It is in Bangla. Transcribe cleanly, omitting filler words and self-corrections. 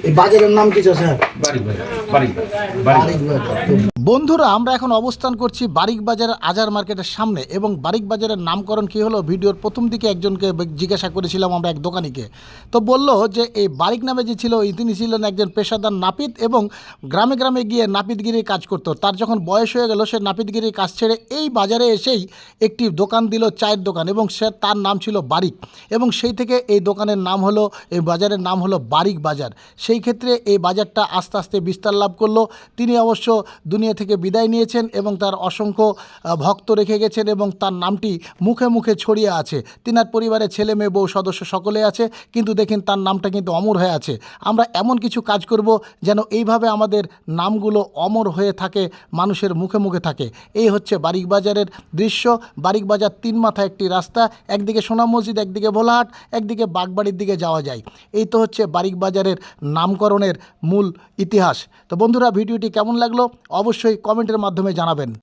এই বাজারের নাম কি স্যার? বন্ধুরা, আমরা এখন অবস্থান করছি বারিক বাজারের আজার মার্কেটের সামনে। এবং বারিক বাজারের নামকরণ কী হলো, ভিডিওর প্রথম দিকে একজনকে জিজ্ঞাসা করেছিলাম আমরা, এক দোকানিকে। তো বলল যে এই বারিক নামে যে ছিল, তিনি ছিলেন একজন পেশাদার নাপিত এবং গ্রামে গ্রামে গিয়ে নাপিতগিরির কাজ করতো। তার যখন বয়স হয়ে গেল, সে নাপিতগিরির কাজ ছেড়ে এই বাজারে এসেই একটি দোকান দিল, চায়ের দোকান, এবং তার নাম ছিল বারিক। এবং সেই থেকে এই দোকানের নাম হলো, এই বাজারের নাম হলো বারিক বাজার। সেই ক্ষেত্রে এই বাজারটা আস্তে আস্তে বিস্তার লাভ করলো। তিনি অবশ্য দুনিয়া থেকে বিদায় নিয়েছেন এবং তার অসংখ্য ভক্ত রেখে গেছেন এবং তার নামটি মুখে মুখে ছড়িয়ে আছে। তিনার পরিবারে ছেলে মেয়ে বউ সদস্য সকলে আছে, কিন্তু দেখেন তার নামটা কিন্তু অমর হয়ে আছে। আমরা এমন কিছু কাজ করব যেন এইভাবে আমাদের নামগুলো অমর হয়ে থাকে, মানুষের মুখে মুখে থাকে। এই হচ্ছে বারিক বাজারের দৃশ্য। বারিক বাজার তিন মাথা একটি রাস্তা, একদিকে সোনা মসজিদ, একদিকে ভোলাহাট, একদিকে বাগবাড়ির দিকে যাওয়া যায়। এই তো হচ্ছে বারিক বাজারের নামকরণের মূল ইতিহাস। তো বন্ধুরা, ভিডিওটি কেমন লাগলো অবশ্যই কমেন্টের মাধ্যমে জানাবেন।